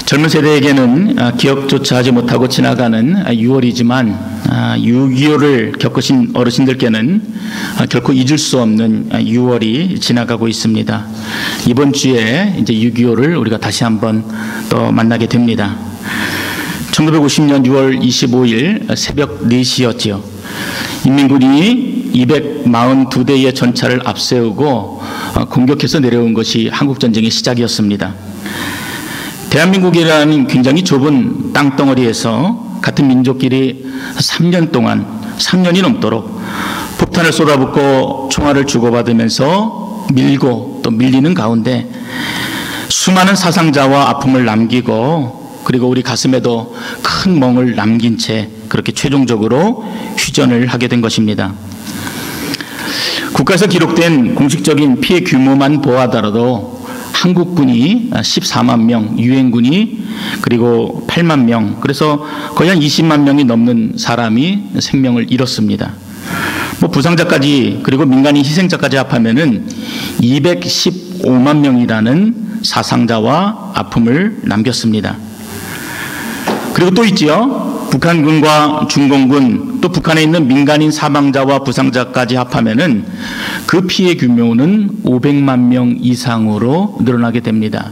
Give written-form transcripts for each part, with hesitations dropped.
젊은 세대에게는 기억조차 하지 못하고 지나가는 6월이지만 6.25를 겪으신 어르신들께는 결코 잊을 수 없는 6월이 지나가고 있습니다. 이번 주에 이제 6.25를 우리가 다시 한번 또 만나게 됩니다. 1950년 6월 25일 새벽 4시였지요. 인민군이 242대의 전차를 앞세우고 공격해서 내려온 것이 한국전쟁의 시작이었습니다. 대한민국이라는 굉장히 좁은 땅덩어리에서 같은 민족끼리 3년이 넘도록 폭탄을 쏟아붓고 총알을 주고받으면서 밀고 또 밀리는 가운데 수많은 사상자와 아픔을 남기고 그리고 우리 가슴에도 큰 멍을 남긴 채 그렇게 최종적으로 휴전을 하게 된 것입니다. 국가에서 기록된 공식적인 피해 규모만 보아하더라도 한국군이 14만 명, 유엔군이 그리고 8만 명, 그래서 거의 한 20만 명이 넘는 사람이 생명을 잃었습니다. 부상자까지 그리고 민간인 희생자까지 합하면은 215만 명이라는 사상자와 아픔을 남겼습니다. 그리고 또 있지요. 북한군과 중공군 또 북한에 있는 민간인 사망자와 부상자까지 합하면은 그 피해 규모는 500만 명 이상으로 늘어나게 됩니다.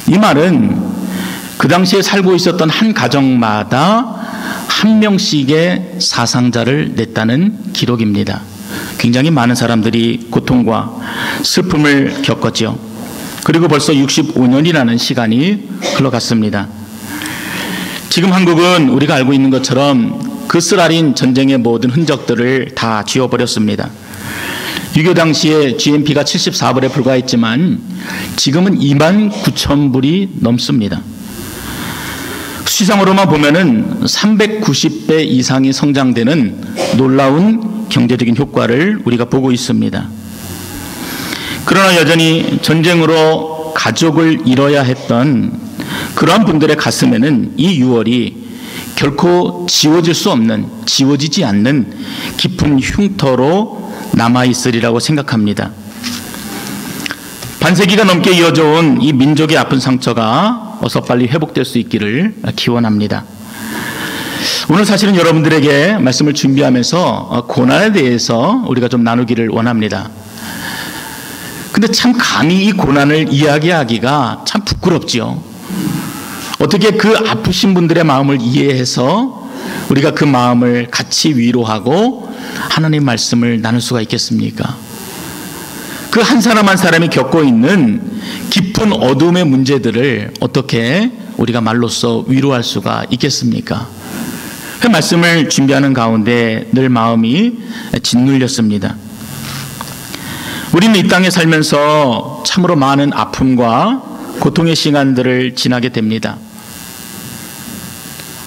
이 말은 그 당시에 살고 있었던 한 가정마다 한 명씩의 사상자를 냈다는 기록입니다. 굉장히 많은 사람들이 고통과 슬픔을 겪었죠. 그리고 벌써 65년이라는 시간이 흘러갔습니다. 지금 한국은 우리가 알고 있는 것처럼 그 쓰라린 전쟁의 모든 흔적들을 다 지워버렸습니다. 6.25 당시에 GNP가 74불에 불과했지만 지금은 29,000불이 넘습니다. 시상으로만 보면은 390배 이상이 성장되는 놀라운 경제적인 효과를 우리가 보고 있습니다. 그러나 여전히 전쟁으로 가족을 잃어야 했던 그러한 분들의 가슴에는 이 6월이 결코 지워지지 않는 깊은 흉터로 남아있으리라고 생각합니다. 반세기가 넘게 이어져온 이 민족의 아픈 상처가 어서 빨리 회복될 수 있기를 기원합니다. 오늘 사실은 여러분들에게 말씀을 준비하면서 고난에 대해서 우리가 좀 나누기를 원합니다. 근데 참 감히 이 고난을 이야기하기가 참 부끄럽지요. 어떻게 그 아프신 분들의 마음을 이해해서 우리가 그 마음을 같이 위로하고 하나님 말씀을 나눌 수가 있겠습니까? 그 한 사람 한 사람이 겪고 있는 깊은 어둠의 문제들을 어떻게 우리가 말로써 위로할 수가 있겠습니까? 그 말씀을 준비하는 가운데 늘 마음이 짓눌렸습니다. 우리는 이 땅에 살면서 참으로 많은 아픔과 고통의 시간들을 지나게 됩니다.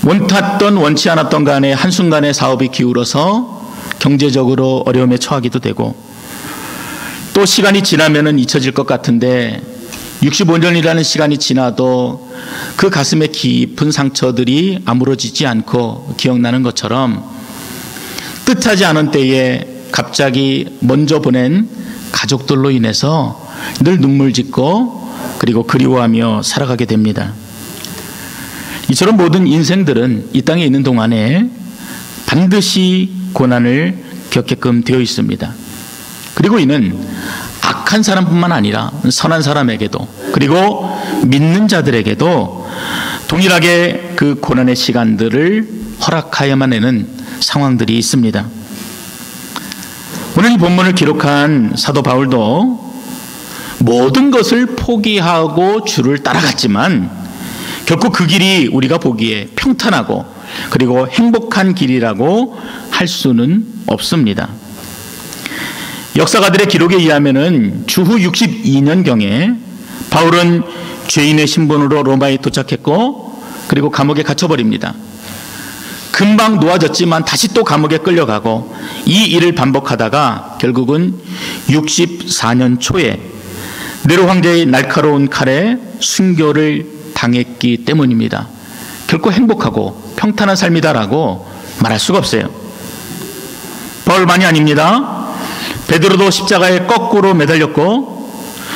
원탔던 원치 않았던 간에 한순간에 사업이 기울어서 경제적으로 어려움에 처하기도 되고 또 시간이 지나면은 잊혀질 것 같은데 65년이라는 시간이 지나도 그 가슴에 깊은 상처들이 아물어지지 않고 기억나는 것처럼 뜻하지 않은 때에 갑자기 먼저 보낸 가족들로 인해서 늘 눈물 짓고 그리고 그리워하며 살아가게 됩니다. 이처럼 모든 인생들은 이 땅에 있는 동안에 반드시 고난을 겪게끔 되어 있습니다. 그리고 이는 악한 사람뿐만 아니라 선한 사람에게도 그리고 믿는 자들에게도 동일하게 그 고난의 시간들을 허락하여만 하는 상황들이 있습니다. 오늘 이 본문을 기록한 사도 바울도 모든 것을 포기하고 주를 따라갔지만 결코 그 길이 우리가 보기에 평탄하고 그리고 행복한 길이라고 할 수는 없습니다. 역사가들의 기록에 의하면은 주후 62년경에 바울은 죄인의 신분으로 로마에 도착했고 그리고 감옥에 갇혀버립니다. 금방 놓아졌지만 다시 또 감옥에 끌려가고 이 일을 반복하다가 결국은 64년 초에 네로 황제의 날카로운 칼에 순교를 당했기 때문입니다. 결코 행복하고 평탄한 삶이다라고 말할 수가 없어요. 바울만이 아닙니다. 베드로도 십자가에 거꾸로 매달렸고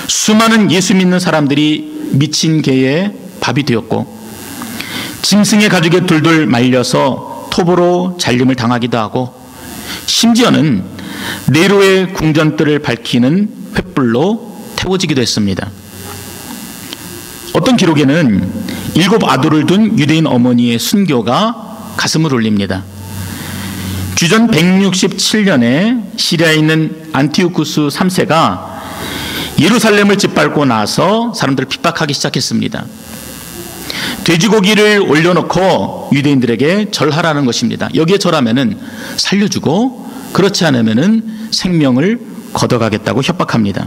수많은 예수 믿는 사람들이 미친 개에 밥이 되었고, 짐승의 가죽에 둘둘 말려서 톱으로 잘림을 당하기도 하고, 심지어는 네로의 궁전뜰을 밝히는 횃불로 태워지기도 했습니다. 어떤 기록에는 7 아들을 둔 유대인 어머니의 순교가 가슴을 울립니다. 주전 167년에 시리아에 있는 안티오쿠스 3세가 예루살렘을 짓밟고 나서 사람들을 핍박하기 시작했습니다. 돼지고기를 올려놓고 유대인들에게 절하라는 것입니다. 여기에 절하면은 살려주고, 그렇지 않으면은 생명을 걷어가겠다고 협박합니다.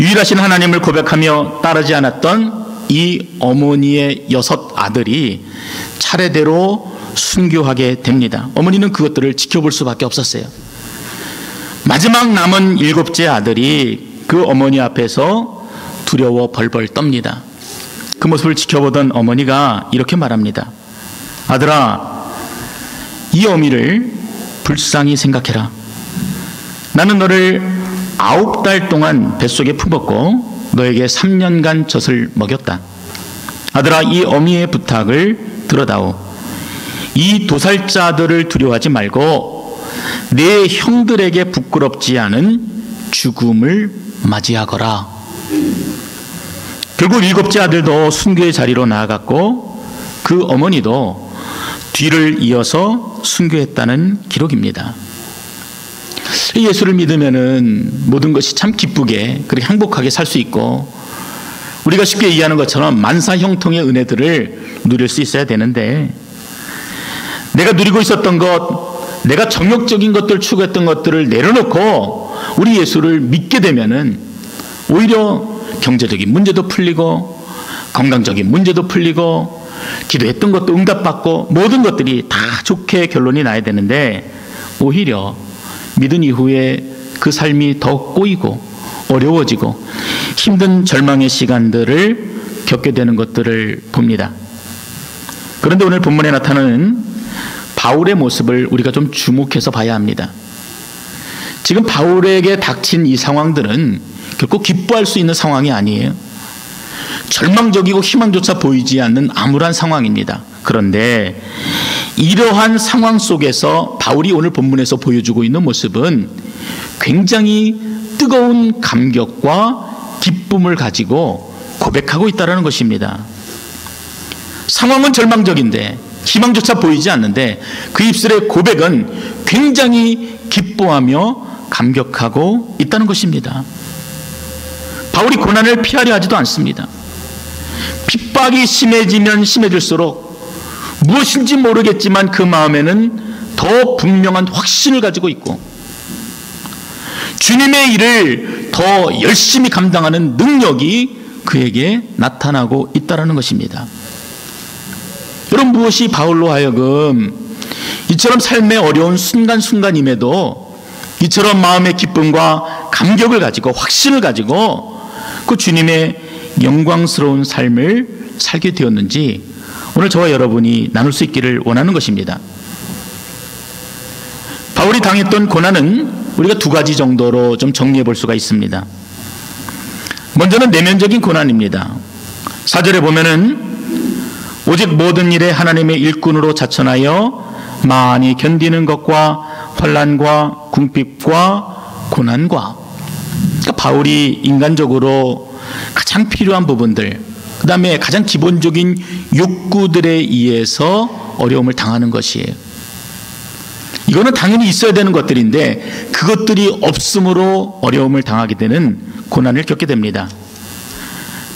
유일하신 하나님을 고백하며 따르지 않았던 이 어머니의 6 아들이 차례대로 순교하게 됩니다. 어머니는 그것들을 지켜볼 수밖에 없었어요. 마지막 남은 7째 아들이 그 어머니 앞에서 두려워 벌벌 떱니다. 그 모습을 지켜보던 어머니가 이렇게 말합니다. 아들아, 이 어미를 불쌍히 생각해라. 나는 너를 9달 동안 뱃속에 품었고 너에게 3년간 젖을 먹였다. 아들아, 이 어미의 부탁을 들어다오. 이 도살자들을 두려워하지 말고 내 형들에게 부끄럽지 않은 죽음을 맞이하거라. 결국 7째 아들도 순교의 자리로 나아갔고 그 어머니도 뒤를 이어서 순교했다는 기록입니다. 예수를 믿으면은 모든 것이 참 기쁘게 그렇게 행복하게 살 수 있고, 우리가 쉽게 이해하는 것처럼 만사형통의 은혜들을 누릴 수 있어야 되는데, 내가 누리고 있었던 것, 내가 정욕적인 것들 추구했던 것들을 내려놓고 우리 예수를 믿게 되면은 오히려 경제적인 문제도 풀리고 건강적인 문제도 풀리고 기도했던 것도 응답받고 모든 것들이 다 좋게 결론이 나야 되는데, 오히려 믿은 이후에 그 삶이 더 꼬이고 어려워지고 힘든 절망의 시간들을 겪게 되는 것들을 봅니다. 그런데 오늘 본문에 나타나는 바울의 모습을 우리가 좀 주목해서 봐야 합니다. 지금 바울에게 닥친 이 상황들은 결코 기뻐할 수 있는 상황이 아니에요. 절망적이고 희망조차 보이지 않는 암울한 상황입니다. 그런데 이러한 상황 속에서 바울이 오늘 본문에서 보여주고 있는 모습은 굉장히 뜨거운 감격과 기쁨을 가지고 고백하고 있다는 것입니다. 상황은 절망적인데 희망조차 보이지 않는데 그 입술의 고백은 굉장히 기뻐하며 감격하고 있다는 것입니다. 바울이 고난을 피하려 하지도 않습니다. 핍박이 심해지면 심해질수록 무엇인지 모르겠지만 그 마음에는 더 분명한 확신을 가지고 있고 주님의 일을 더 열심히 감당하는 능력이 그에게 나타나고 있다는 것입니다. 여러분, 무엇이 바울로 하여금 이처럼 삶의 어려운 순간순간임에도 이처럼 마음의 기쁨과 감격을 가지고 확신을 가지고 그 주님의 영광스러운 삶을 살게 되었는지 오늘 저와 여러분이 나눌 수 있기를 원하는 것입니다. 바울이 당했던 고난은 우리가 2가지 정도로 좀 정리해 볼 수가 있습니다. 먼저는 내면적인 고난입니다. 4절에 보면은 오직 모든 일에 하나님의 일꾼으로 자천하여 많이 견디는 것과 환난과 궁핍과 고난과, 그러니까 바울이 인간적으로 가장 필요한 부분들, 그 다음에 가장 기본적인 욕구들에 의해서 어려움을 당하는 것이에요. 이거는 당연히 있어야 되는 것들인데 그것들이 없음으로 어려움을 당하게 되는 고난을 겪게 됩니다.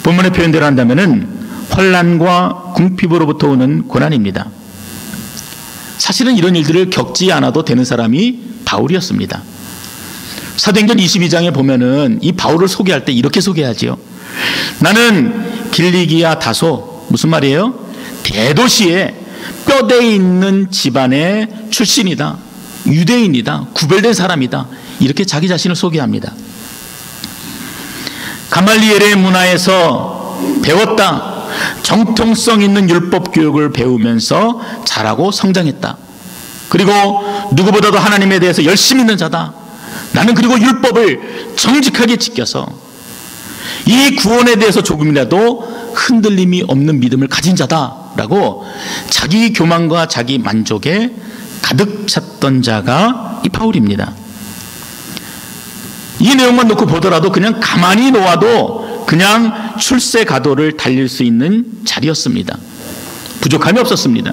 본문의 표현대로 한다면은 환난과 궁핍으로부터 오는 고난입니다. 사실은 이런 일들을 겪지 않아도 되는 사람이 바울이었습니다. 사도행전 22장에 보면은 이 바울을 소개할 때 이렇게 소개하지요. 나는 길리기아 다소, 무슨 말이에요? 대도시에 뼈대 있는 집안의 출신이다. 유대인이다. 구별된 사람이다. 이렇게 자기 자신을 소개합니다. 가말리엘의 문화에서 배웠다. 정통성 있는 율법 교육을 배우면서 자라고 성장했다. 그리고 누구보다도 하나님에 대해서 열심히 있는 자다. 나는 그리고 율법을 정직하게 지켜서 이 구원에 대해서 조금이라도 흔들림이 없는 믿음을 가진 자다라고 자기 교만과 자기 만족에 가득 찼던 자가 이 바울입니다. 이 내용만 놓고 보더라도 그냥 가만히 놓아도 그냥 출세가도를 달릴 수 있는 자리였습니다. 부족함이 없었습니다.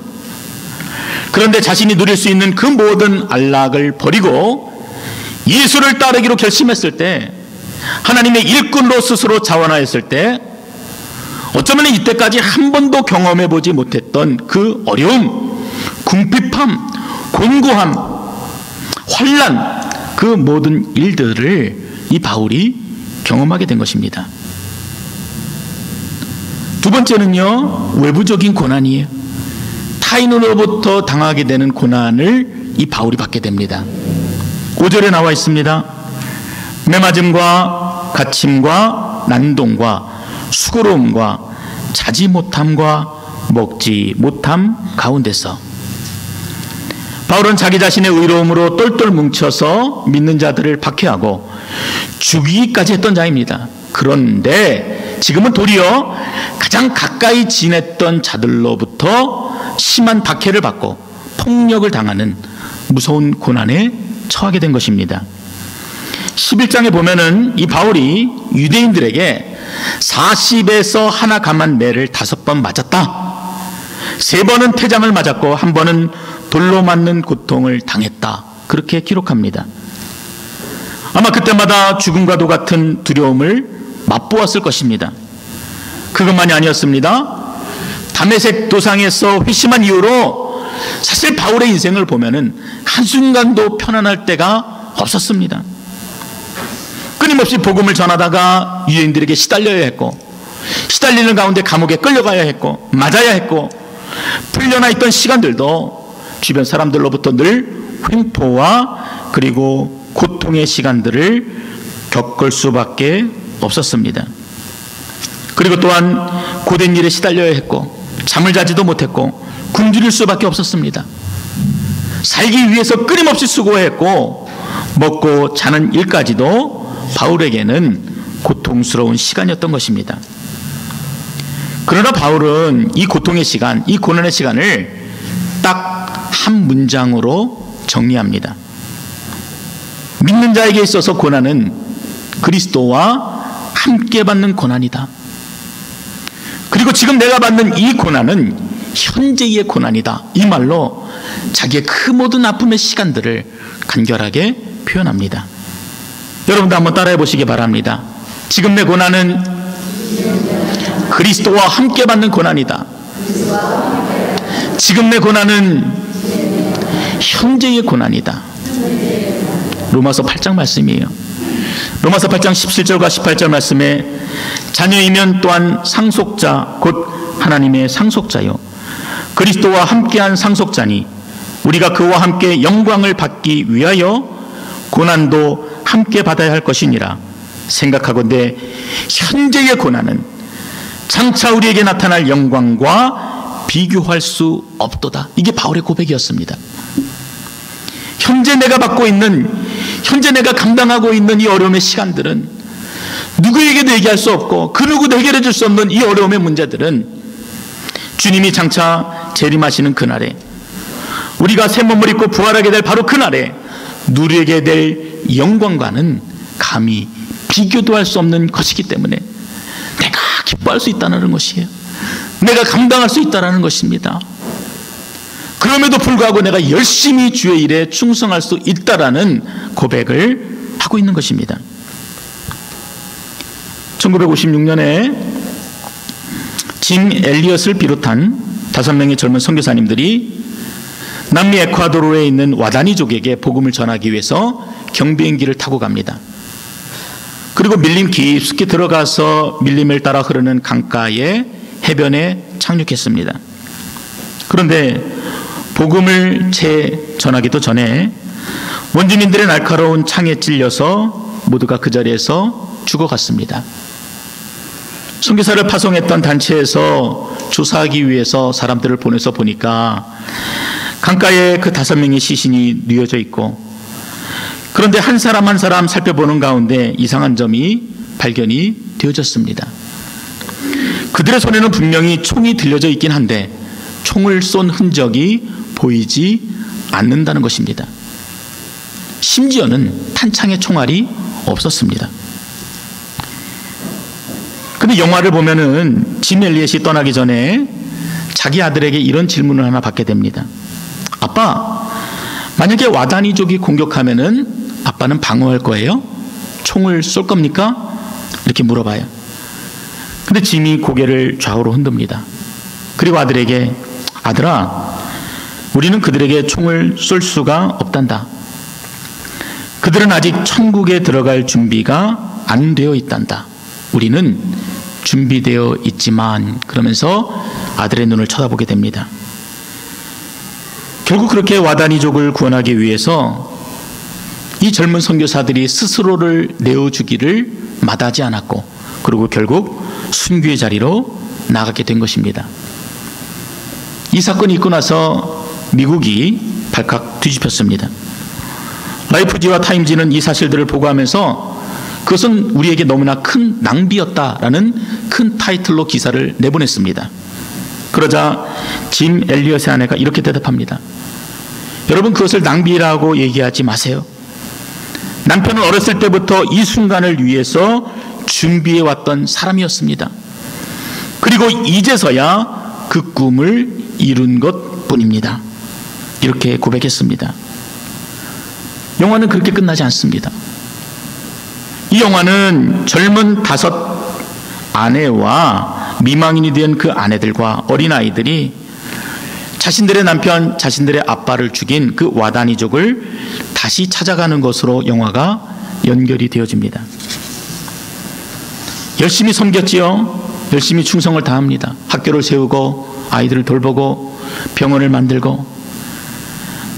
그런데 자신이 누릴 수 있는 그 모든 안락을 버리고 예수를 따르기로 결심했을 때, 하나님의 일꾼으로 스스로 자원하였을 때, 어쩌면 이때까지 한 번도 경험해 보지 못했던 그 어려움, 궁핍함, 곤고함, 환난, 그 모든 일들을 이 바울이 경험하게 된 것입니다. 두 번째는요, 외부적인 고난이에요. 타인으로부터 당하게 되는 고난을 이 바울이 받게 됩니다. 5절에 나와 있습니다. 매맞음과 갇힘과 난동과 수고로움과 자지 못함과 먹지 못함 가운데서, 바울은 자기 자신의 의로움으로 똘똘 뭉쳐서 믿는 자들을 박해하고 죽이기까지 했던 자입니다. 그런데 지금은 도리어 가장 가까이 지냈던 자들로부터 심한 박해를 받고 폭력을 당하는 무서운 고난에 처하게 된 것입니다. 11장에 보면은 이 바울이 유대인들에게 40에서 하나 감한 매를 5번 맞았다, 3번은 태장을 맞았고 1번은 돌로 맞는 고통을 당했다, 그렇게 기록합니다. 아마 그때마다 죽음과도 같은 두려움을 맛보았을 것입니다. 그것만이 아니었습니다. 다메섹 도상에서 회심한 이후로 사실 바울의 인생을 보면은 한순간도 편안할 때가 없었습니다. 끊임없이 복음을 전하다가 유대인들에게 시달려야 했고, 시달리는 가운데 감옥에 끌려가야 했고, 맞아야 했고, 풀려나 있던 시간들도 주변 사람들로부터 늘 횡포와 그리고 고통의 시간들을 겪을 수밖에 없었습니다. 그리고 또한 고된 일에 시달려야 했고, 잠을 자지도 못했고, 굶주릴 수밖에 없었습니다. 살기 위해서 끊임없이 수고했고, 먹고 자는 일까지도 바울에게는 고통스러운 시간이었던 것입니다. 그러나 바울은 이 고통의 시간, 이 고난의 시간을 딱 한 문장으로 정리합니다. 믿는 자에게 있어서 고난은 그리스도와 함께 받는 고난이다. 그리고 지금 내가 받는 이 고난은 현재의 고난이다. 이 말로 자기의 그 모든 아픔의 시간들을 간결하게 표현합니다. 여러분도 한번 따라해 보시기 바랍니다. 지금 내 고난은 그리스도와 함께 받는 고난이다. 지금 내 고난은 현재의 고난이다. 로마서 8장 말씀이에요. 로마서 8장 17절과 18절 말씀에 자녀이면 또한 상속자 곧 하나님의 상속자요 그리스도와 함께한 상속자니 우리가 그와 함께 영광을 받기 위하여 고난도 함께 받아야 할 것이니라 생각하건대 현재의 고난은 장차 우리에게 나타날 영광과 비교할 수 없도다. 이게 바울의 고백이었습니다. 현재 내가 받고 있는, 현재 내가 감당하고 있는 이 어려움의 시간들은 누구에게도 얘기할 수 없고 그 누구도 해결해 줄 수 없는 이 어려움의 문제들은 주님이 장차 재림하시는 그날에, 우리가 새 몸을 입고 부활하게 될 바로 그날에 누리게 될 영광과는 감히 비교도 할 수 없는 것이기 때문에 내가 기뻐할 수 있다는 것이에요. 내가 감당할 수 있다는 것입니다. 그럼에도 불구하고 내가 열심히 주의 일에 충성할 수 있다라는 고백을 하고 있는 것입니다. 1956년에 짐 엘리엇을 비롯한 5명의 젊은 선교사님들이 남미 에콰도르에 있는 와다니족에게 복음을 전하기 위해서 경비행기를 타고 갑니다. 그리고 밀림 깊숙이 들어가서 밀림을 따라 흐르는 강가의 해변에 착륙했습니다. 그런데 복음을 전하기도 전에 원주민들의 날카로운 창에 찔려서 모두가 그 자리에서 죽어갔습니다. 선교사를 파송했던 단체에서 조사하기 위해서 사람들을 보내서 보니까 강가에 그 5명의 시신이 뉘어져 있고, 그런데 한 사람 한 사람 살펴보는 가운데 이상한 점이 발견이 되어졌습니다. 그들의 손에는 분명히 총이 들려져 있긴 한데 총을 쏜 흔적이 보이지 않는다는 것입니다. 심지어는 탄창에 총알이 없었습니다. 근데 영화를 보면은 짐 엘리엇이 떠나기 전에 자기 아들에게 이런 질문을 하나 받게 됩니다. 아빠, 만약에 와다니족이 공격하면은 아빠는 방어할 거예요? 총을 쏠 겁니까? 이렇게 물어봐요. 근데 짐이 고개를 좌우로 흔듭니다. 그리고 아들에게, 아들아, 우리는 그들에게 총을 쏠 수가 없단다. 그들은 아직 천국에 들어갈 준비가 안 되어 있단다. 우리는 준비되어 있지만, 그러면서 아들의 눈을 쳐다보게 됩니다. 결국 그렇게 와다니족을 구원하기 위해서 이 젊은 선교사들이 스스로를 내어주기를 마다하지 않았고, 그리고 결국 순교의 자리로 나가게 된 것입니다. 이 사건이 있고 나서 미국이 발칵 뒤집혔습니다. 라이프지와 타임지는 이 사실들을 보고하면서 그것은 우리에게 너무나 큰 낭비였다라는 큰 타이틀로 기사를 내보냈습니다. 그러자 짐 엘리엇의 아내가 이렇게 대답합니다. 여러분, 그것을 낭비라고 얘기하지 마세요. 남편은 어렸을 때부터 이 순간을 위해서 준비해왔던 사람이었습니다. 그리고 이제서야 그 꿈을 이룬 것 뿐입니다. 이렇게 고백했습니다. 영화는 그렇게 끝나지 않습니다. 이 영화는 젊은 5 아내와 미망인이 된 그 아내들과 어린아이들이 자신들의 남편, 자신들의 아빠를 죽인 그 와다니족을 다시 찾아가는 것으로 영화가 연결이 되어집니다. 열심히 섬겼지요. 열심히 충성을 다합니다. 학교를 세우고 아이들을 돌보고 병원을 만들고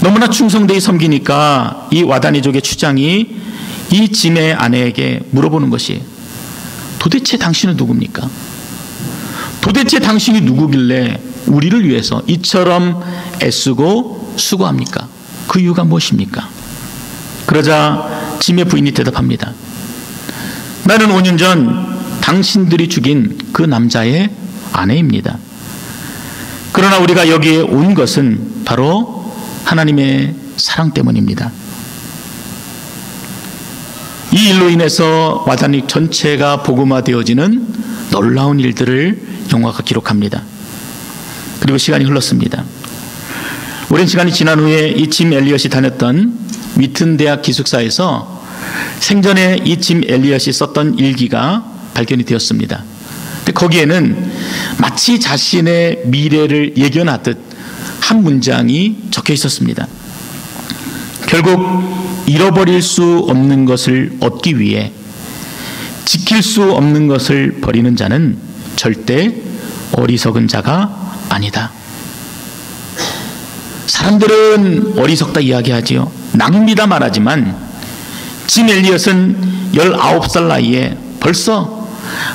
너무나 충성되이 섬기니까 이 와다니족의 추장이 이 짐의 아내에게 물어보는 것이, 도대체 당신은 누굽니까? 도대체 당신이 누구길래 우리를 위해서 이처럼 애쓰고 수고합니까? 그 이유가 무엇입니까? 그러자 짐의 부인이 대답합니다. 나는 5년 전 당신들이 죽인 그 남자의 아내입니다. 그러나 우리가 여기에 온 것은 바로 하나님의 사랑 때문입니다. 이 일로 인해서 와다니 전체가 복음화되어지는 놀라운 일들을 영화가 기록합니다. 그리고 시간이 흘렀습니다. 오랜 시간이 지난 후에 이 짐 엘리엇이 다녔던 위튼 대학 기숙사에서 생전에 이 짐 엘리엇이 썼던 일기가 발견이 되었습니다. 근데 거기에는 마치 자신의 미래를 예견하듯 한 문장이 적혀 있었습니다. 결국 잃어버릴 수 없는 것을 얻기 위해 지킬 수 없는 것을 버리는 자는 절대 어리석은 자가 아니다. 사람들은 어리석다 이야기하지요. 낭비다 말하지만 짐 엘리엇은 19살 나이에 벌써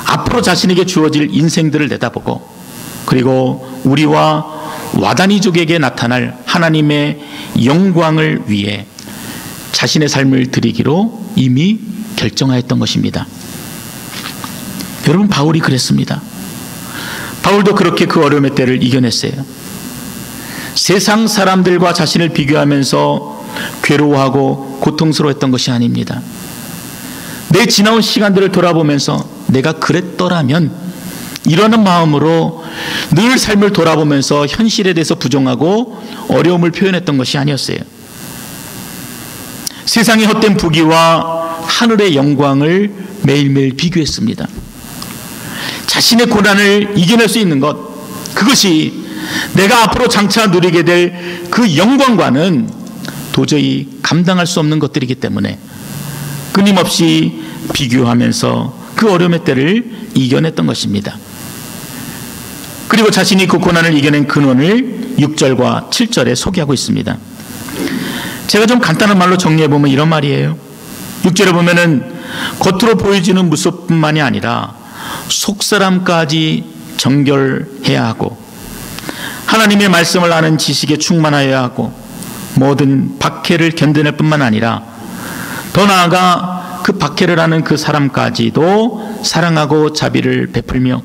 앞으로 자신에게 주어질 인생들을 내다보고, 그리고 우리와 와다니족에게 나타날 하나님의 영광을 위해 자신의 삶을 드리기로 이미 결정하였던 것입니다. 여러분, 바울이 그랬습니다. 바울도 그렇게 그 어려움의 때를 이겨냈어요. 세상 사람들과 자신을 비교하면서 괴로워하고 고통스러워했던 것이 아닙니다. 내 지나온 시간들을 돌아보면서 내가 그랬더라면, 이러는 마음으로 늘 삶을 돌아보면서 현실에 대해서 부정하고 어려움을 표현했던 것이 아니었어요. 세상의 헛된 부귀와 하늘의 영광을 매일매일 비교했습니다. 자신의 고난을 이겨낼 수 있는 것, 그것이 내가 앞으로 장차 누리게 될 그 영광과는 도저히 감당할 수 없는 것들이기 때문에 끊임없이 비교하면서 그 어려움의 때를 이겨냈던 것입니다. 그리고 자신이 그 고난을 이겨낸 근원을 6절과 7절에 소개하고 있습니다. 제가 좀 간단한 말로 정리해보면 이런 말이에요. 6절에 보면은 겉으로 보여지는 모습뿐만이 아니라 속사람까지 정결해야 하고, 하나님의 말씀을 아는 지식에 충만하여야 하고, 모든 박해를 견뎌낼 뿐만 아니라 더 나아가 그 박해를 하는 그 사람까지도 사랑하고 자비를 베풀며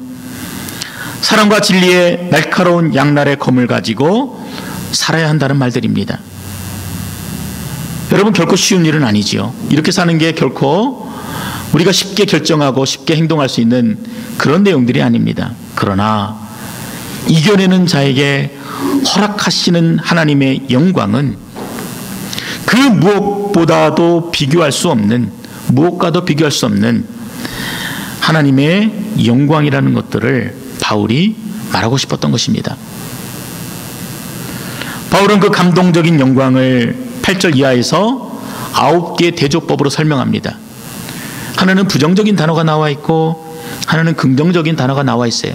사랑과 진리의 날카로운 양날의 검을 가지고 살아야 한다는 말들입니다. 여러분, 결코 쉬운 일은 아니지요. 이렇게 사는 게 결코 우리가 쉽게 결정하고 쉽게 행동할 수 있는 그런 내용들이 아닙니다. 그러나 이겨내는 자에게 허락하시는 하나님의 영광은 그 무엇보다도 비교할 수 없는, 무엇과도 비교할 수 없는 하나님의 영광이라는 것들을 바울이 말하고 싶었던 것입니다. 바울은 그 감동적인 영광을 8절 이하에서 9개의 대조법으로 설명합니다. 하나는 부정적인 단어가 나와 있고 하나는 긍정적인 단어가 나와 있어요.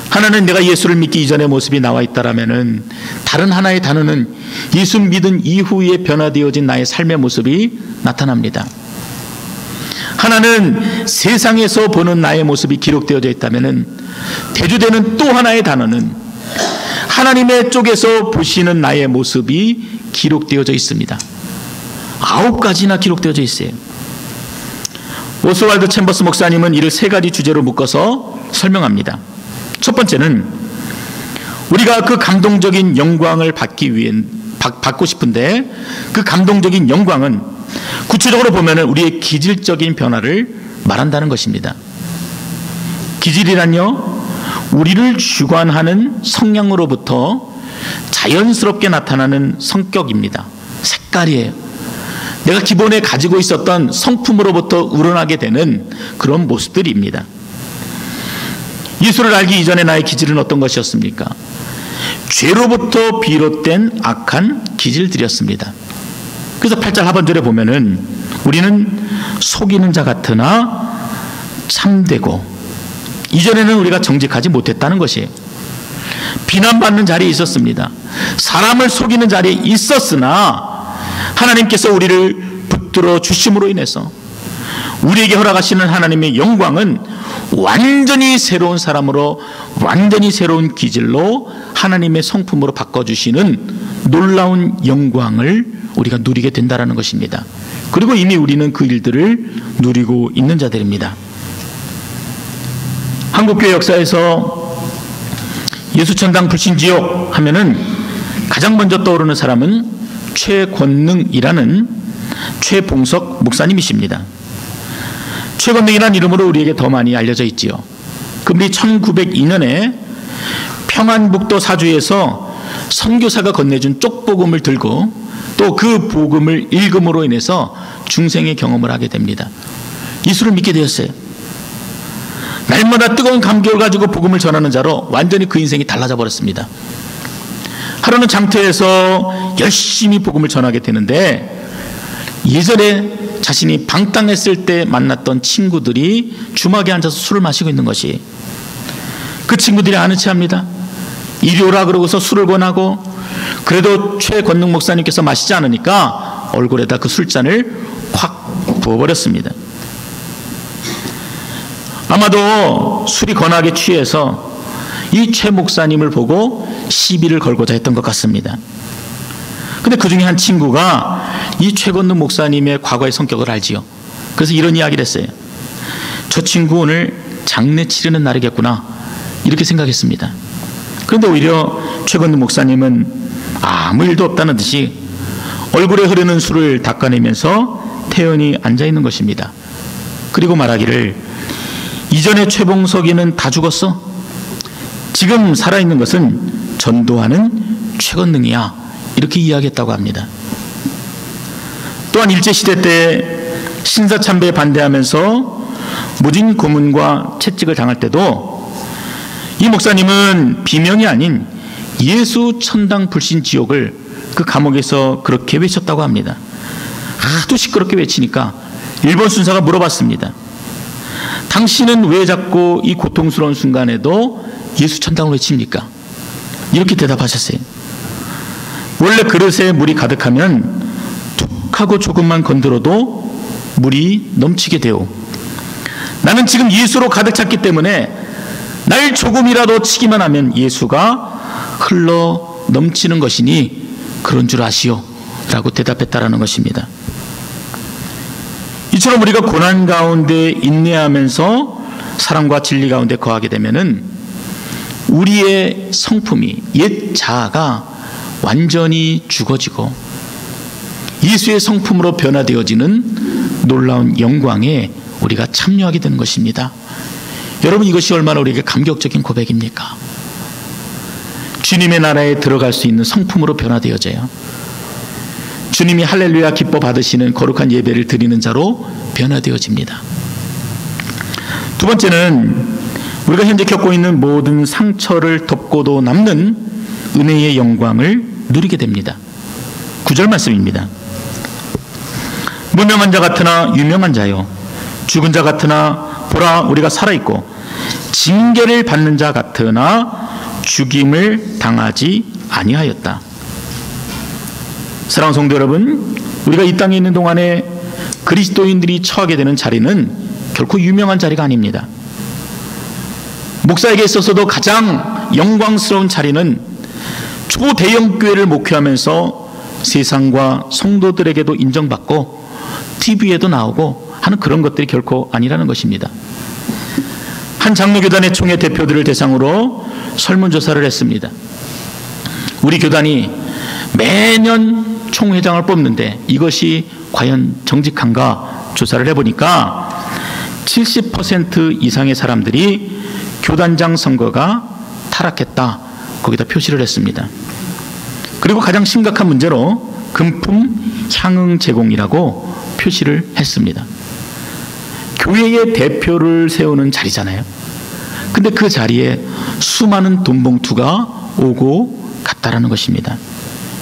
하나는 내가 예수를 믿기 이전의 모습이 나와 있다라면은, 다른 하나의 단어는 예수 믿은 이후에 변화되어진 나의 삶의 모습이 나타납니다. 하나는 세상에서 보는 나의 모습이 기록되어져 있다면은, 대조되는 또 하나의 단어는 하나님의 쪽에서 보시는 나의 모습이 기록되어져 있습니다. 9가지나 기록되어져 있어요. 오스왈드 챔버스 목사님은 이를 3가지 주제로 묶어서 설명합니다. 첫 번째는, 우리가 그 감동적인 영광을 받고 싶은데, 그 감동적인 영광은 구체적으로 보면 우리의 기질적인 변화를 말한다는 것입니다. 기질이란요, 우리를 주관하는 성향으로부터 자연스럽게 나타나는 성격입니다. 색깔이에요. 내가 기본에 가지고 있었던 성품으로부터 우러나게 되는 그런 모습들입니다. 예수를 알기 이전에 나의 기질은 어떤 것이었습니까? 죄로부터 비롯된 악한 기질들이었습니다. 그래서 8절 하반절에 보면은, 우리는 속이는 자 같으나 참되고, 이전에는 우리가 정직하지 못했다는 것이에요. 비난받는 자리에 있었습니다. 사람을 속이는 자리에 있었으나 하나님께서 우리를 붙들어 주심으로 인해서 우리에게 허락하시는 하나님의 영광은 완전히 새로운 사람으로, 완전히 새로운 기질로 하나님의 성품으로 바꿔주시는 놀라운 영광을 우리가 누리게 된다는 것입니다. 그리고 이미 우리는 그 일들을 누리고 있는 자들입니다. 한국교회 역사에서 예수천당 불신지옥 하면은 가장 먼저 떠오르는 사람은 최권능이라는 최봉석 목사님이십니다. 최권능이라는 이름으로 우리에게 더 많이 알려져 있지요. 그분이 1902년에 평안북도 사주에서 선교사가 건네준 쪽복음을 들고 또 그 복음을 읽음으로 인해서 중생의 경험을 하게 됩니다. 예수를 믿게 되었어요. 날마다 뜨거운 감격을 가지고 복음을 전하는 자로 완전히 그 인생이 달라져 버렸습니다. 하루는 장터에서 열심히 복음을 전하게 되는데, 예전에 자신이 방탕했을 때 만났던 친구들이 주막에 앉아서 술을 마시고 있는 것이, 그 친구들이 아는 체합니다. 이리 오라 그러고서 술을 권하고, 그래도 최권능 목사님께서 마시지 않으니까 얼굴에다 그 술잔을 확 부어버렸습니다. 아마도 술이 권하게 취해서 이 최 목사님을 보고 시비를 걸고자 했던 것 같습니다. 근데 그 중에 한 친구가 이 최권능 목사님의 과거의 성격을 알지요. 그래서 이런 이야기를 했어요. 저 친구 오늘 장례 치르는 날이겠구나, 이렇게 생각했습니다. 그런데 오히려 최권능 목사님은 아무 일도 없다는 듯이 얼굴에 흐르는 술을 닦아내면서 태연히 앉아있는 것입니다. 그리고 말하기를, 이전에 최봉석이는 다 죽었어. 지금 살아있는 것은 전도하는 최권능이야, 이렇게 이야기했다고 합니다. 또한 일제시대 때 신사참배에 반대하면서 무진 고문과 채찍을 당할 때도 이 목사님은 비명이 아닌 예수 천당 불신 지옥을 그 감옥에서 그렇게 외쳤다고 합니다. 하도 시끄럽게 외치니까 일본 순사가 물어봤습니다. 당신은 왜 자꾸 이 고통스러운 순간에도 예수 천당을 외칩니까? 이렇게 대답하셨어요. 원래 그릇에 물이 가득하면 툭 하고 조금만 건드려도 물이 넘치게 돼요. 나는 지금 예수로 가득 찼기 때문에 날 조금이라도 치기만 하면 예수가 흘러 넘치는 것이니 그런 줄 아시오, 라고 대답했다라는 것입니다. 이처럼 우리가 고난 가운데 인내하면서 사랑과 진리 가운데 거하게 되면은 우리의 성품이, 옛 자아가 완전히 죽어지고 예수의 성품으로 변화되어지는 놀라운 영광에 우리가 참여하게 되는 것입니다. 여러분, 이것이 얼마나 우리에게 감격적인 고백입니까? 주님의 나라에 들어갈 수 있는 성품으로 변화되어져요. 주님이 할렐루야 기뻐 받으시는 거룩한 예배를 드리는 자로 변화되어집니다. 두 번째는 우리가 현재 겪고 있는 모든 상처를 덮고도 남는 은혜의 영광을 누리게 됩니다. 9절 말씀입니다. 무명한 자 같으나 유명한 자요, 죽은 자 같으나 보라 우리가 살아있고, 징계를 받는 자 같으나 죽임을 당하지 아니하였다. 사랑하는 성도 여러분, 우리가 이 땅에 있는 동안에 그리스도인들이 처하게 되는 자리는 결코 유명한 자리가 아닙니다. 목사에게 있어서도 가장 영광스러운 자리는 초대형 교회를 목회하면서 세상과 성도들에게도 인정받고 TV에도 나오고 하는 그런 것들이 결코 아니라는 것입니다. 한 장로교단의 총회 대표들을 대상으로 설문조사를 했습니다. 우리 교단이 매년 총회장을 뽑는데 이것이 과연 정직한가 조사를 해보니까 70% 이상의 사람들이 교단장 선거가 타락했다, 거기다 표시를 했습니다. 그리고 가장 심각한 문제로 금품 향응 제공이라고 표시를 했습니다. 교회의 대표를 세우는 자리잖아요. 근데 그 자리에 수많은 돈 봉투가 오고 갔다라는 것입니다.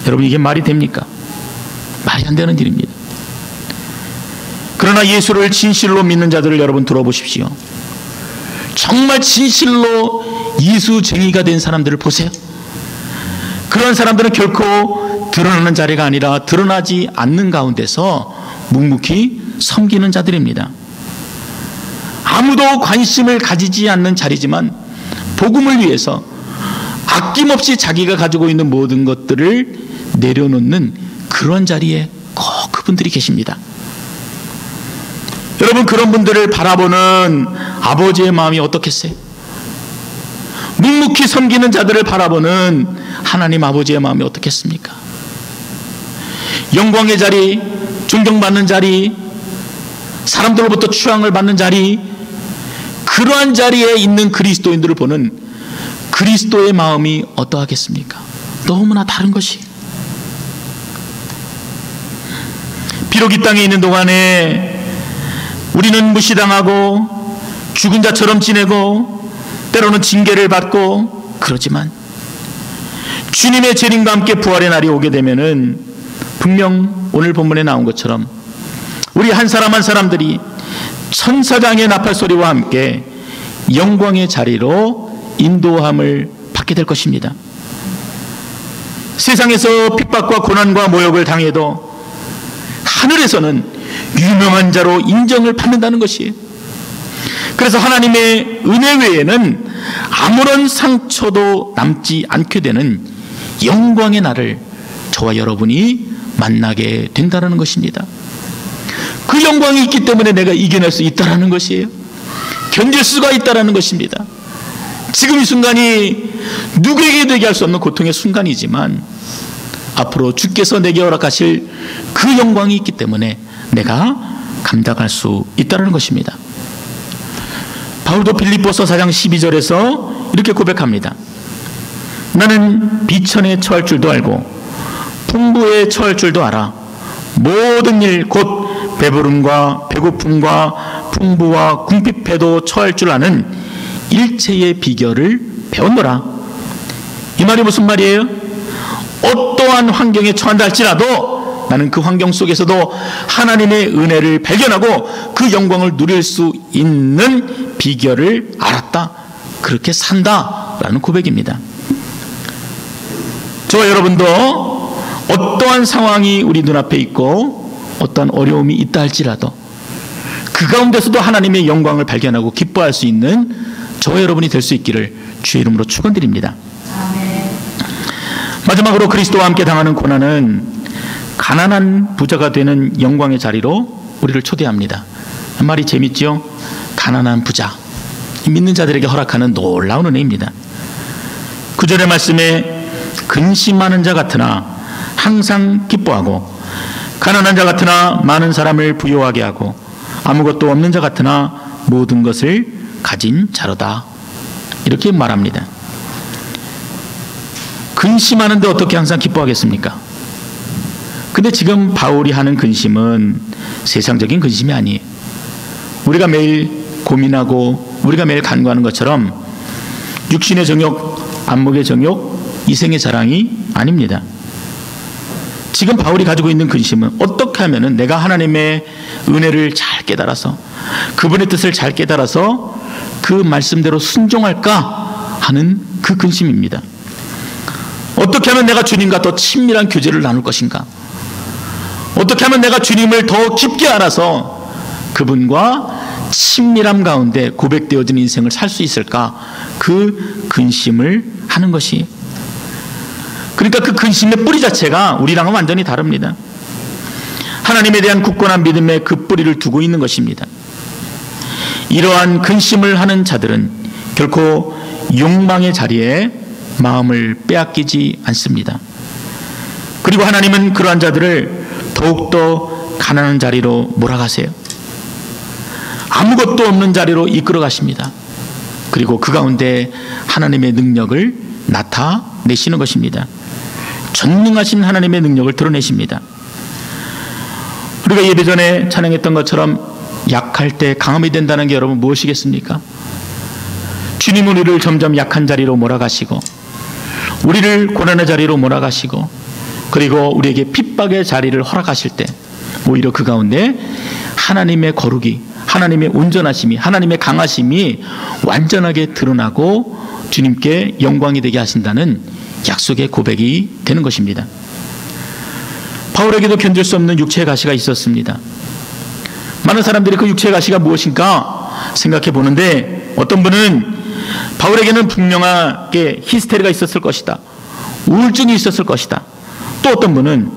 여러분, 이게 말이 됩니까? 말이 안 되는 일입니다. 그러나 예수를 진실로 믿는 자들을 여러분 들어보십시오. 정말 진실로 예수쟁이가 된 사람들을 보세요. 그런 사람들은 결코 드러나는 자리가 아니라 드러나지 않는 가운데서 묵묵히 섬기는 자들입니다. 아무도 관심을 가지지 않는 자리지만 복음을 위해서 아낌없이 자기가 가지고 있는 모든 것들을 내려놓는 그런 자리에 꼭 그분들이 계십니다. 여러분, 그런 분들을 바라보는 아버지의 마음이 어떻겠어요? 묵묵히 섬기는 자들을 바라보는 하나님 아버지의 마음이 어떻겠습니까? 영광의 자리, 존경받는 자리, 사람들로부터 추앙을 받는 자리, 그러한 자리에 있는 그리스도인들을 보는 그리스도의 마음이 어떠하겠습니까? 너무나 다른 것이. 비록 이 땅에 있는 동안에 우리는 무시당하고 죽은 자처럼 지내고 때로는 징계를 받고 그러지만 주님의 재림과 함께 부활의 날이 오게 되면은 분명 오늘 본문에 나온 것처럼 우리 한 사람 한 사람들이 천사장의 나팔소리와 함께 영광의 자리로 인도함을 받게 될 것입니다. 세상에서 핍박과 고난과 모욕을 당해도 하늘에서는 유명한 자로 인정을 받는다는 것이에요. 그래서 하나님의 은혜 외에는 아무런 상처도 남지 않게 되는 영광의 날을 저와 여러분이 만나게 된다는 것입니다. 그 영광이 있기 때문에 내가 이겨낼 수 있다는 것이에요. 견딜 수가 있다는 것입니다. 지금 이 순간이 누구에게 되게 할 수 없는 고통의 순간이지만 앞으로 주께서 내게 허락하실 그 영광이 있기 때문에 내가 감당할 수 있다는 것입니다. 바울도 빌립보서 4장 12절에서 이렇게 고백합니다. 나는 비천에 처할 줄도 알고 풍부에 처할 줄도 알아. 모든 일 곧 배부름과 배고픔과 풍부와 궁핍해도 처할 줄 아는 일체의 비결을 배웠노라. 이 말이 무슨 말이에요? 어떠한 환경에 처한다 할지라도 나는 그 환경 속에서도 하나님의 은혜를 발견하고 그 영광을 누릴 수 있는 비결을 알았다. 그렇게 산다라는 고백입니다. 저와 여러분도 어떠한 상황이 우리 눈앞에 있고 어떠한 어려움이 있다 할지라도 그 가운데서도 하나님의 영광을 발견하고 기뻐할 수 있는 저와 여러분이 될 수 있기를 주의 이름으로 축원드립니다. 마지막으로 그리스도와 함께 당하는 고난은 가난한 부자가 되는 영광의 자리로 우리를 초대합니다. 한 말이 재밌죠? 가난한 부자. 믿는 자들에게 허락하는 놀라운 은혜입니다. 9절의 말씀에 근심하는 자 같으나 항상 기뻐하고 가난한 자 같으나 많은 사람을 부요하게 하고 아무것도 없는 자 같으나 모든 것을 가진 자로다. 이렇게 말합니다. 근심하는데 어떻게 항상 기뻐하겠습니까? 근데 지금 바울이 하는 근심은 세상적인 근심이 아니에요. 우리가 매일 고민하고 우리가 매일 간구하는 것처럼 육신의 정욕, 안목의 정욕, 이생의 자랑이 아닙니다. 지금 바울이 가지고 있는 근심은 어떻게 하면 내가 하나님의 은혜를 잘 깨달아서 그분의 뜻을 잘 깨달아서 그 말씀대로 순종할까 하는 그 근심입니다. 어떻게 하면 내가 주님과 더 친밀한 교제를 나눌 것인가? 어떻게 하면 내가 주님을 더 깊게 알아서 그분과 친밀함 가운데 고백되어진 인생을 살 수 있을까? 그 근심을 하는 것이, 그러니까 그 근심의 뿌리 자체가 우리랑은 완전히 다릅니다. 하나님에 대한 굳건한 믿음에 그 뿌리를 두고 있는 것입니다. 이러한 근심을 하는 자들은 결코 욕망의 자리에 마음을 빼앗기지 않습니다. 그리고 하나님은 그러한 자들을 더욱더 가난한 자리로 몰아가세요. 아무것도 없는 자리로 이끌어 가십니다. 그리고 그 가운데 하나님의 능력을 나타내시는 것입니다. 전능하신 하나님의 능력을 드러내십니다. 우리가 예배 전에 찬양했던 것처럼 약할 때 강함이 된다는 게 여러분 무엇이겠습니까? 주님은 우리를 점점 약한 자리로 몰아가시고 우리를 고난의 자리로 몰아가시고 그리고 우리에게 핍박의 자리를 허락하실 때 오히려 그 가운데 하나님의 거룩이, 하나님의 온전하심이, 하나님의 강하심이 완전하게 드러나고 주님께 영광이 되게 하신다는 약속의 고백이 되는 것입니다. 바울에게도 견딜 수 없는 육체의 가시가 있었습니다. 많은 사람들이 그 육체의 가시가 무엇인가 생각해 보는데 어떤 분은 바울에게는 분명하게 히스테리가 있었을 것이다, 우울증이 있었을 것이다. 또 어떤 분은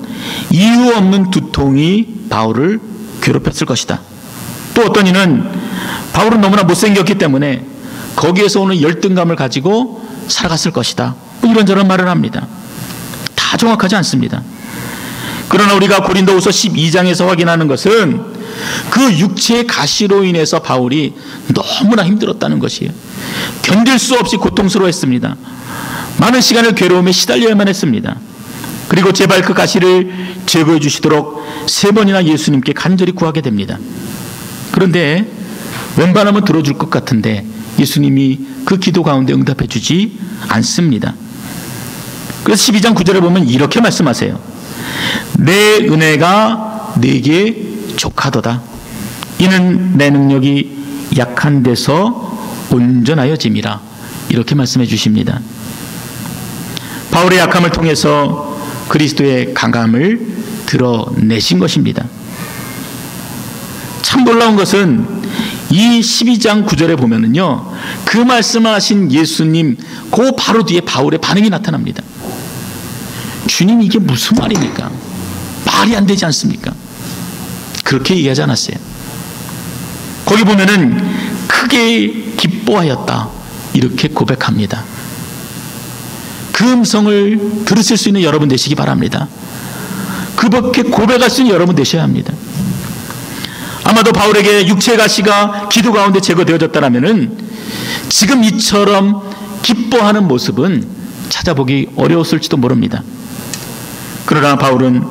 이유 없는 두통이 바울을 괴롭혔을 것이다. 또 어떤 이는 바울은 너무나 못생겼기 때문에 거기에서 오는 열등감을 가지고 살아갔을 것이다. 이런저런 말을 합니다. 다 정확하지 않습니다. 그러나 우리가 고린도후서 12장에서 확인하는 것은 그 육체의 가시로 인해서 바울이 너무나 힘들었다는 것이에요. 견딜 수 없이 고통스러워했습니다. 많은 시간을 괴로움에 시달려야만 했습니다. 그리고 제발 그 가시를 제거해 주시도록 3번이나 예수님께 간절히 구하게 됩니다. 그런데 웬만하면 들어줄 것 같은데 예수님이 그 기도 가운데 응답해 주지 않습니다. 그래서 12장 9절에 보면 이렇게 말씀하세요. 내 은혜가 네게 족하도다. 이는 내 능력이 약한 데서 온전하여짐이라. 이렇게 말씀해 주십니다. 바울의 약함을 통해서 그리스도의 강함을 드러내신 것입니다. 참 놀라운 것은 이 12장 9절에 보면은요, 그 말씀하신 예수님 그 바로 뒤에 바울의 반응이 나타납니다. 주님, 이게 무슨 말입니까? 말이 안 되지 않습니까? 그렇게 얘기하지 않았어요. 거기 보면은 크게 기뻐하였다 이렇게 고백합니다. 그 음성을 들으실 수 있는 여러분 되시기 바랍니다. 그렇게 고백할 수 있는 여러분 되셔야 합니다. 아마도 바울에게 육체의 가시가 기도 가운데 제거되어졌다면은 지금 이처럼 기뻐하는 모습은 찾아보기 어려웠을지도 모릅니다. 그러나 바울은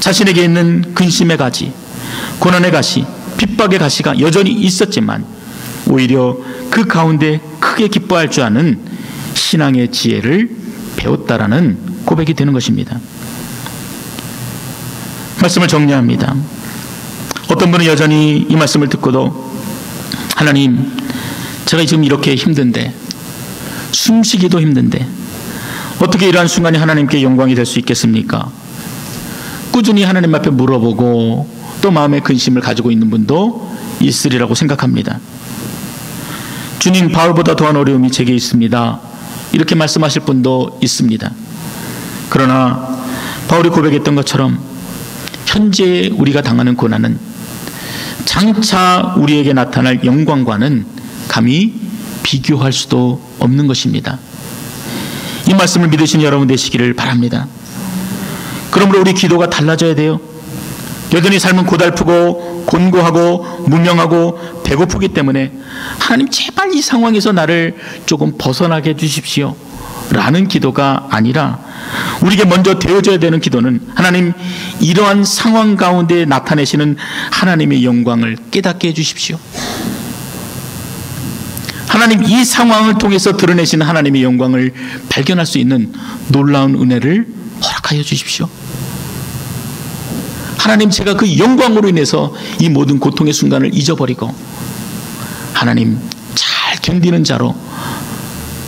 자신에게 있는 근심의 가시, 고난의 가시, 핍박의 가시가 여전히 있었지만 오히려 그 가운데 크게 기뻐할 줄 아는 신앙의 지혜를 배웠다라는 고백이 되는 것입니다. 말씀을 정리합니다. 어떤 분은 여전히 이 말씀을 듣고도 하나님, 제가 지금 이렇게 힘든데, 숨쉬기도 힘든데 어떻게 이러한 순간이 하나님께 영광이 될 수 있겠습니까? 꾸준히 하나님 앞에 물어보고 또 마음의 근심을 가지고 있는 분도 있으리라고 생각합니다. 주님, 바울보다 더한 어려움이 제게 있습니다. 이렇게 말씀하실 분도 있습니다. 그러나 바울이 고백했던 것처럼 현재 우리가 당하는 고난은 장차 우리에게 나타날 영광과는 감히 비교할 수도 없는 것입니다. 이 말씀을 믿으신 여러분 되시기를 바랍니다. 그러므로 우리 기도가 달라져야 돼요. 여전히 삶은 고달프고 곤고하고 무명하고 배고프기 때문에 하나님 제발 이 상황에서 나를 조금 벗어나게 해주십시오 라는 기도가 아니라 우리에게 먼저 되어져야 되는 기도는 하나님 이러한 상황 가운데 나타내시는 하나님의 영광을 깨닫게 해주십시오. 하나님 이 상황을 통해서 드러내시는 하나님의 영광을 발견할 수 있는 놀라운 은혜를 허락하여 주십시오. 하나님 제가 그 영광으로 인해서 이 모든 고통의 순간을 잊어버리고 하나님 잘 견디는 자로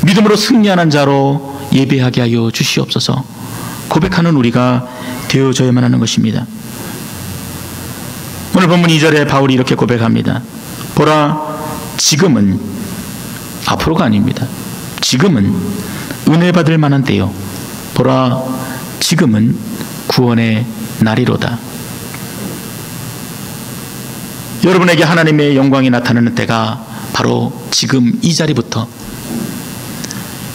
믿음으로 승리하는 자로 예배하게 하여 주시옵소서. 고백하는 우리가 되어져야만 하는 것입니다. 오늘 본문 2절에 바울이 이렇게 고백합니다. 보라 지금은 앞으로가 아닙니다. 지금은 은혜 받을 만한 때요. 보라 지금은 구원의 날이로다. 여러분에게 하나님의 영광이 나타나는 때가 바로 지금 이 자리부터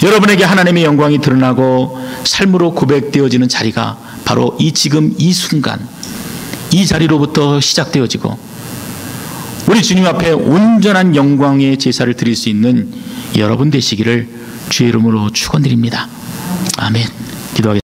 여러분에게 하나님의 영광이 드러나고 삶으로 고백되어지는 자리가 바로 이 지금 이 순간 이 자리로부터 시작되어지고 우리 주님 앞에 온전한 영광의 제사를 드릴 수 있는 여러분 되시기를 주의 이름으로 축원드립니다. 아멘. 기도하겠습니다.